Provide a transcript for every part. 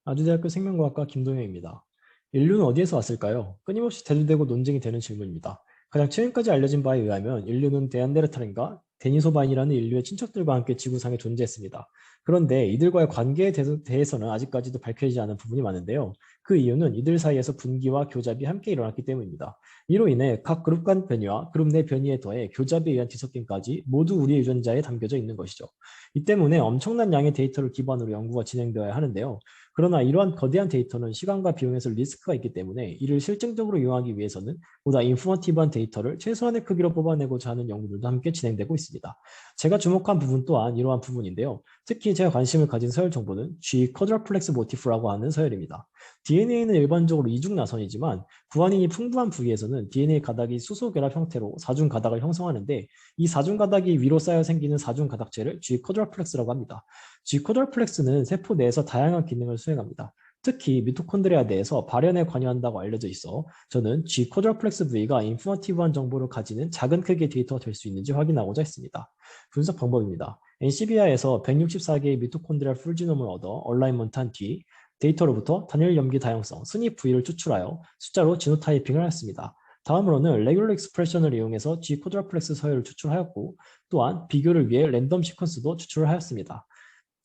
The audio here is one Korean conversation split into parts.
아주대학교 생명과학과 김동영입니다. 인류는 어디에서 왔을까요? 끊임없이 대두되고 논쟁이 되는 질문입니다. 가장 최근까지 알려진 바에 의하면 인류는 네안데르탈인과 데니소바인이라는 인류의 친척들과 함께 지구상에 존재했습니다. 그런데 이들과의 관계에 대해서는 아직까지도 밝혀지지 않은 부분이 많은데요. 그 이유는 이들 사이에서 분기와 교잡이 함께 일어났기 때문입니다. 이로 인해 각 그룹 간 변이와 그룹 내 변이에 더해 교잡에 의한 뒤섞임까지 모두 우리의 유전자에 담겨져 있는 것이죠. 이 때문에 엄청난 양의 데이터를 기반으로 연구가 진행되어야 하는데요. 그러나 이러한 거대한 데이터는 시간과 비용에서 리스크가 있기 때문에 이를 실증적으로 이용하기 위해서는 보다 인포머티브한 데이터를 최소한의 크기로 뽑아내고자 하는 연구들도 함께 진행되고 있습니다. 제가 주목한 부분 또한 이러한 부분인데요. 특히 제가 관심을 가진 서열 정보는 G 쿼드라플렉스 모티프라고 하는 서열입니다. DNA는 일반적으로 이중 나선이지만 구아닌이 풍부한 부위에서는 DNA 가닥이 수소 결합 형태로 사중 가닥을 형성하는데 이 사중 가닥이 위로 쌓여 생기는 사중 가닥체를 G 쿼드라플렉스라고 합니다. G코드플렉스는 세포 내에서 다양한 기능을 수행합니다. 특히 미토콘드리아 내에서 발현에 관여한다고 알려져 있어 저는 G코드플렉스 부위가 인포머티브한 정보를 가지는 작은 크기의 데이터가 될 수 있는지 확인하고자 했습니다. 분석 방법입니다. NCBI에서 164개의 미토콘드리아 풀지놈을 얻어 얼라이먼트한 뒤 데이터로부터 단일 염기 다양성, 순위 부위를 추출하여 숫자로 지노타이핑을 했습니다. 다음으로는 레귤러 익스프레션을 이용해서 G코드플렉스 서열을 추출하였고 또한 비교를 위해 랜덤 시퀀스도 추출을 하였습니다.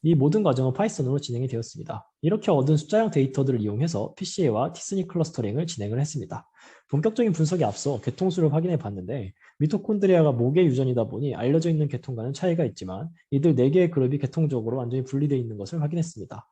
이 모든 과정은 파이썬으로 진행이 되었습니다. 이렇게 얻은 숫자형 데이터들을 이용해서 PCA와 티스니 클러스터링을 진행을 했습니다. 본격적인 분석에 앞서 계통수를 확인해 봤는데 미토콘드리아가 목의 유전이다 보니 알려져 있는 계통과는 차이가 있지만 이들 4개의 그룹이 계통적으로 완전히 분리되어 있는 것을 확인했습니다.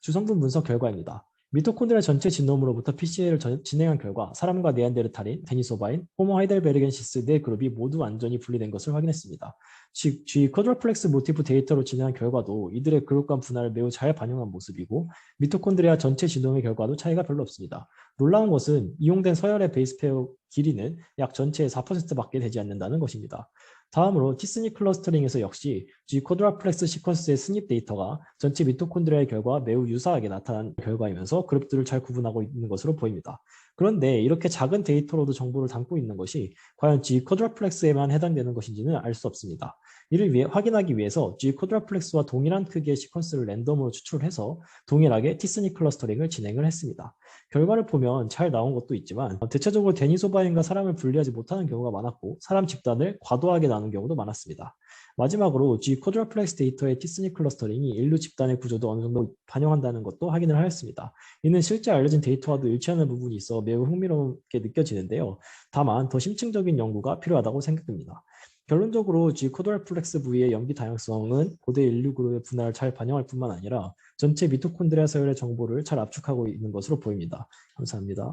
주성분 분석 결과입니다. 미토콘드리아 전체 지놈으로부터 PCA를 진행한 결과 사람과 네안데르탈인, 데니소바인, 호모 하이델베르겐시스 네 그룹이 모두 완전히 분리된 것을 확인했습니다. 즉, G 쿼드플렉스 모티프 데이터로 진행한 결과도 이들의 그룹 간 분할을 매우 잘 반영한 모습이고 미토콘드리아 전체 지놈의 결과도 차이가 별로 없습니다. 놀라운 것은 이용된 서열의 베이스 페어 길이는 약 전체의 4%밖에 되지 않는다는 것입니다. 다음으로 티스니 클러스터링에서 역시 G 쿼드라플렉스 시퀀스의 승입 데이터가 전체 미토콘드리아의 결과와 매우 유사하게 나타난 결과이면서 그룹들을 잘 구분하고 있는 것으로 보입니다. 그런데 이렇게 작은 데이터로도 정보를 담고 있는 것이 과연 G 쿼드라플렉스에만 해당되는 것인지는 알 수 없습니다. 이를 위해 확인하기 위해서 G 쿼드라플렉스와 동일한 크기의 시퀀스를 랜덤으로 추출해서 동일하게 티스니 클러스터링을 진행을 했습니다. 결과를 보면 잘 나온 것도 있지만 대체적으로 데니소바인과 사람을 분리하지 못하는 경우가 많았고 사람 집단을 과도하게 나눈 경우도 많았습니다. 마지막으로 G 쿼드라플렉스 데이터의 티스니 클러스터링이 인류 집단의 구조도 어느 정도 반영한다는 것도 확인을 하였습니다. 이는 실제 알려진 데이터와도 일치하는 부분이 있어 매우 흥미롭게 느껴지는데요. 다만 더 심층적인 연구가 필요하다고 생각됩니다. 결론적으로 G 쿼드라플렉스 부위의 염기 다양성은 고대 인류 그룹의 분할을 잘 반영할 뿐만 아니라 전체 미토콘드리아 서열의 정보를 잘 압축하고 있는 것으로 보입니다. 감사합니다.